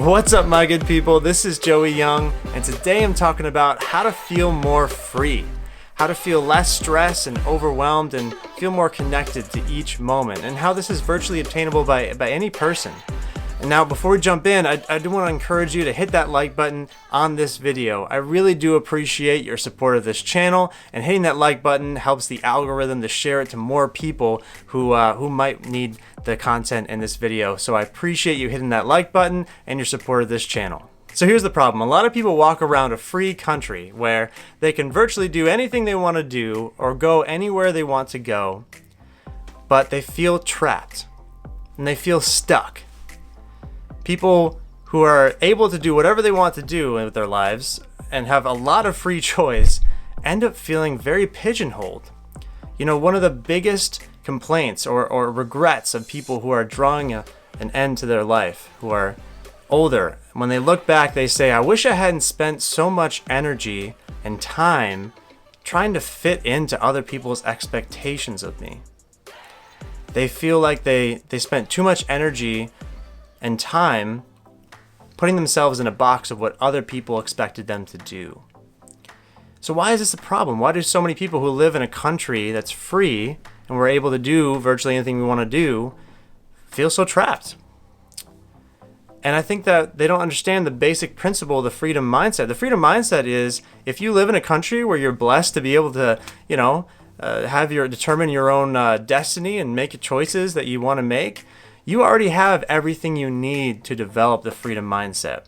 What's up, my good people? This is Joey Young, and today I'm talking about how to feel more free, how to feel less stressed and overwhelmed and feel more connected to each moment, and how this is virtually obtainable by any person. And now, before we jump in, I do want to encourage you to hit that like button on this video. I really do appreciate your support of this channel, and hitting that like button helps the algorithm to share it to more people who might need the content in this video. So I appreciate you hitting that like button and your support of this channel. So here's the problem. A lot of people walk around a free country where they can virtually do anything they want to do or go anywhere they want to go, but they feel trapped and they feel stuck. People who are able to do whatever they want to do with their lives and have a lot of free choice end up feeling very pigeonholed. You know, one of the biggest complaints or regrets of people who are drawing an end to their life, who are older, when they look back, they say, I wish I hadn't spent so much energy and time trying to fit into other people's expectations of me. They feel like they spent too much energy and time putting themselves in a box of what other people expected them to do. So why is this a problem? Why do so many people who live in a country that's free and we're able to do virtually anything we want to do feel so trapped? And I think that they don't understand the basic principle of the freedom mindset. The freedom mindset is, if you live in a country where you're blessed to be able to, determine your own destiny and make choices that you want to make, you already have everything you need to develop the freedom mindset.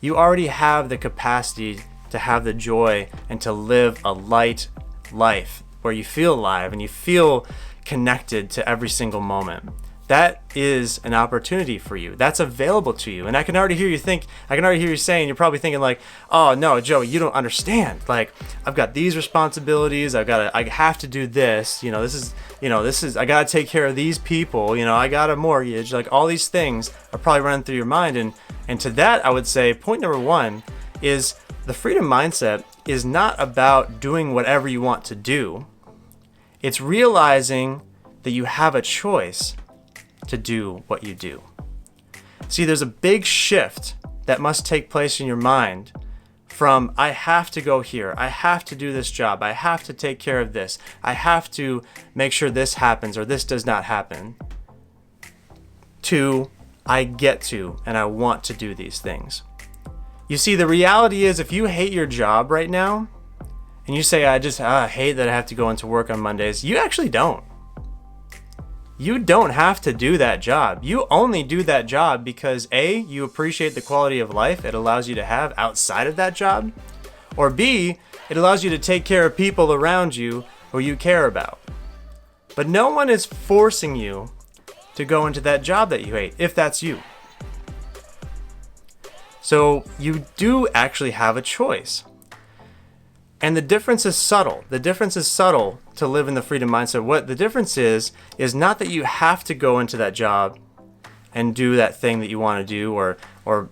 You already have the capacity to have the joy and to live a light life where you feel alive and you feel connected to every single moment. That is an opportunity for you. That's available to you. And I can already hear you saying, you're probably thinking like, oh no, Joe, you don't understand. Like, I've got these responsibilities. I have to do this. I got to take care of these people. I got a mortgage. Like, all these things are probably running through your mind. And to that, I would say point number one is the freedom mindset is not about doing whatever you want to do. It's realizing that you have a choice to do what you do. See, there's a big shift that must take place in your mind from I have to go here, I have to do this job, I have to take care of this, I have to make sure this happens or this does not happen, to I get to and I want to do these things. You see, the reality is, if you hate your job right now and you say, I hate that I have to go into work on Mondays, you actually don't. You don't have to do that job. You only do that job because A, you appreciate the quality of life it allows you to have outside of that job, or B, it allows you to take care of people around you who you care about. But no one is forcing you to go into that job that you hate, if that's you. So you do actually have a choice. And the difference is subtle. The difference is subtle to live in the freedom mindset. What the difference is not that you have to go into that job and do that thing that you want to do or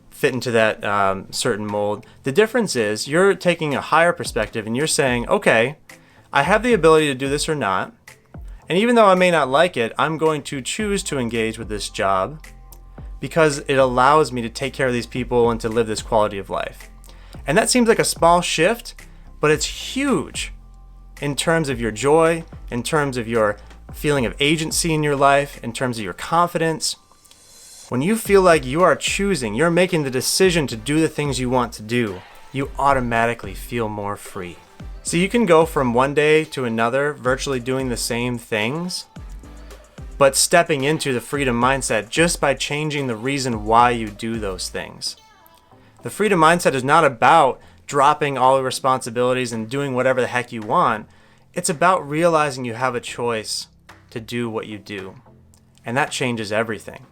fit into that certain mold. The difference is you're taking a higher perspective and you're saying, okay, I have the ability to do this or not. And even though I may not like it, I'm going to choose to engage with this job because it allows me to take care of these people and to live this quality of life. And that seems like a small shift, but it's huge in terms of your joy, in terms of your feeling of agency in your life, in terms of your confidence. When you feel like you are choosing, you're making the decision to do the things you want to do, you automatically feel more free. So you can go from one day to another virtually doing the same things, but stepping into the freedom mindset just by changing the reason why you do those things. The freedom mindset is not about dropping all the responsibilities and doing whatever the heck you want. It's about realizing you have a choice to do what you do. And that changes everything.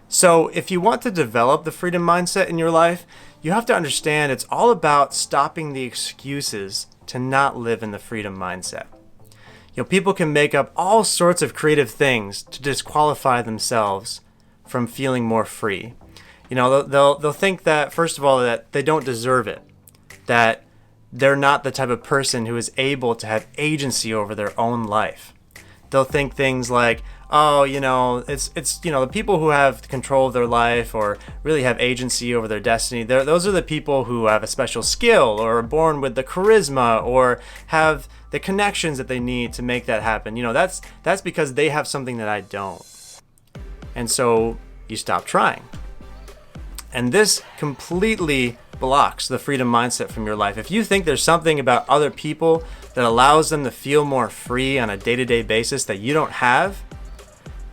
So if you want to develop the freedom mindset in your life, you have to understand it's all about stopping the excuses to not live in the freedom mindset. People can make up all sorts of creative things to disqualify themselves from feeling more free. They'll think that, first of all, that they don't deserve it, that they're not the type of person who is able to have agency over their own life. They'll think things like, oh, it's the people who have control of their life or really have agency over their destiny. Those are the people who have a special skill or are born with the charisma or have the connections that they need to make that happen. That's because they have something that I don't. And so you stop trying. And this completely blocks the freedom mindset from your life. If you think there's something about other people that allows them to feel more free on a day-to-day basis that you don't have,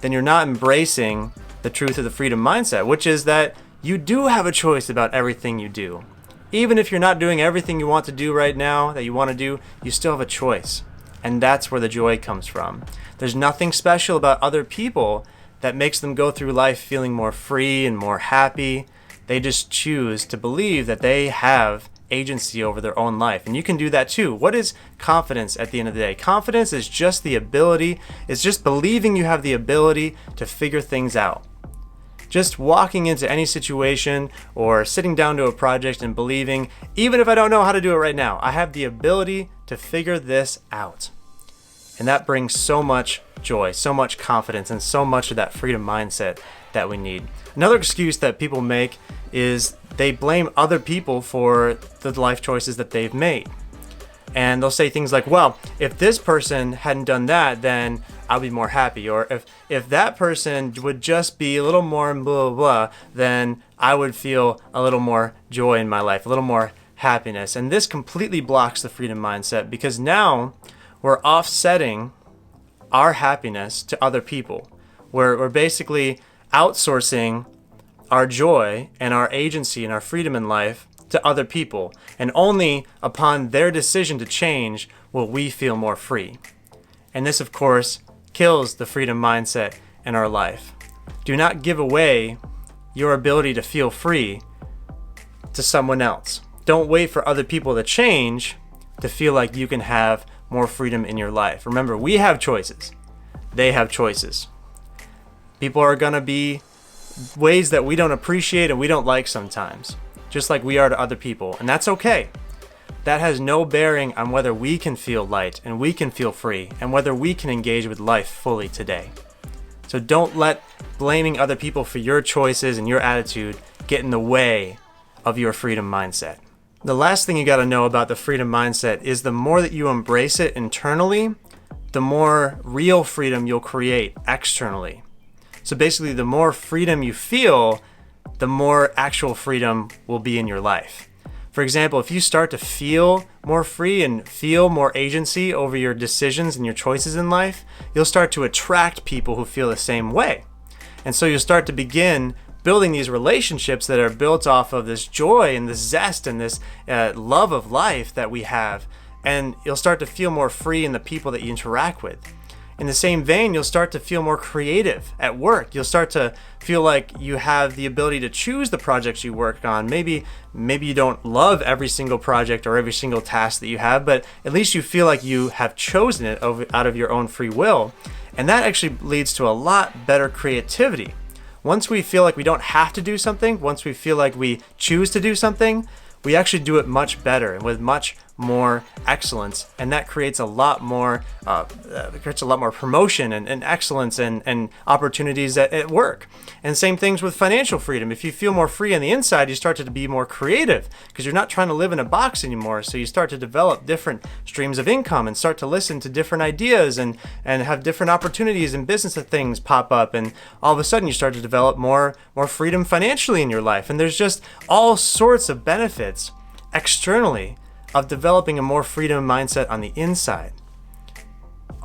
then you're not embracing the truth of the freedom mindset, which is that you do have a choice about everything you do. Even if you're not doing everything you want to do right now that you want to do, you still have a choice. And that's where the joy comes from. There's nothing special about other people that makes them go through life feeling more free and more happy. They just choose to believe that they have agency over their own life. And you can do that too. What is confidence at the end of the day? Confidence is just it's just believing you have the ability to figure things out. Just walking into any situation or sitting down to a project and believing, even if I don't know how to do it right now, I have the ability to figure this out. And that brings so much joy, so much confidence, and so much of that freedom mindset that we need. Another excuse that people make is they blame other people for the life choices that they've made. And they'll say things like, well, if this person hadn't done that, then I'll be more happy. Or if that person would just be a little more blah, blah, blah, then I would feel a little more joy in my life, a little more happiness. And this completely blocks the freedom mindset because now we're offsetting our happiness to other people. We're basically outsourcing our joy and our agency and our freedom in life to other people. And only upon their decision to change will we feel more free. And this, of course, kills the freedom mindset in our life. Do not give away your ability to feel free to someone else. Don't wait for other people to change to feel like you can have more freedom in your life. Remember, we have choices. They have choices. People are going to be ways that we don't appreciate and we don't like sometimes, just like we are to other people. And that's okay. That has no bearing on whether we can feel light and we can feel free and whether we can engage with life fully today. So don't let blaming other people for your choices and your attitude get in the way of your freedom mindset. The last thing you got to know about the freedom mindset is the more that you embrace it internally, the more real freedom you'll create externally. So basically, the more freedom you feel, the more actual freedom will be in your life. For example, if you start to feel more free and feel more agency over your decisions and your choices in life, you'll start to attract people who feel the same way. And so you'll start to begin building these relationships that are built off of this joy and this zest and this love of life that we have. And you'll start to feel more free in the people that you interact with. In the same vein, you'll start to feel more creative at work. You'll start to feel like you have the ability to choose the projects you work on. Maybe you don't love every single project or every single task that you have, but at least you feel like you have chosen it out of your own free will. And that actually leads to a lot better creativity. Once we feel like we don't have to do something, once we feel like we choose to do something, we actually do it much better and with much more excellence, and that creates a lot more promotion and excellence and opportunities at work. And same things with financial freedom. If you feel more free on the inside, you start to be more creative because you're not trying to live in a box anymore. So you start to develop different streams of income and start to listen to different ideas and have different opportunities and business things pop up, and all of a sudden you start to develop more freedom financially in your life. And there's just all sorts of benefits externally of developing a more freedom mindset on the inside.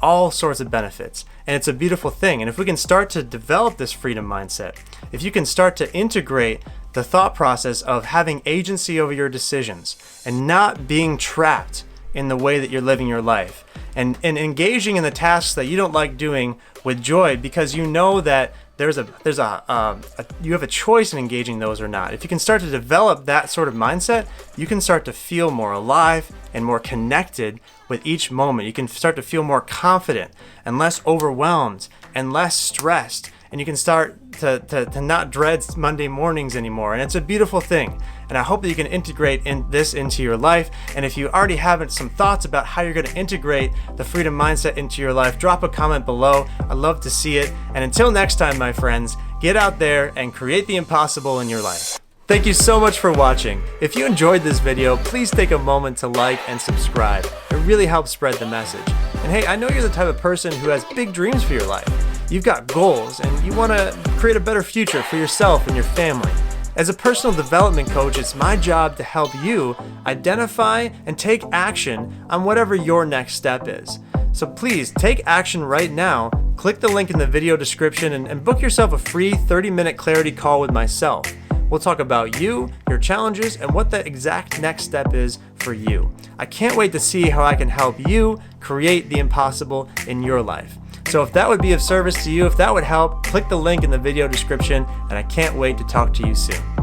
All sorts of benefits. And it's a beautiful thing. And if we can start to develop this freedom mindset, if you can start to integrate the thought process of having agency over your decisions and not being trapped in the way that you're living your life, and engaging in the tasks that you don't like doing with joy because you know that you have a choice in engaging those or not. If you can start to develop that sort of mindset, you can start to feel more alive and more connected with each moment. You can start to feel more confident and less overwhelmed and less stressed and you can start to not dread Monday mornings anymore. And it's a beautiful thing. And I hope that you can integrate this into your life. And if you already have some thoughts about how you're going to integrate the freedom mindset into your life, drop a comment below. I'd love to see it. And until next time, my friends, get out there and create the impossible in your life. Thank you so much for watching. If you enjoyed this video, please take a moment to like and subscribe. It really helps spread the message. And hey, I know you're the type of person who has big dreams for your life. You've got goals and you want to create a better future for yourself and your family. As a personal development coach, it's my job to help you identify and take action on whatever your next step is. So please take action right now. Click the link in the video description and book yourself a free 30-minute clarity call with myself. We'll talk about you, your challenges, and what the exact next step is for you. I can't wait to see how I can help you create the impossible in your life. So if that would be of service to you, if that would help, click the link in the video description, and I can't wait to talk to you soon.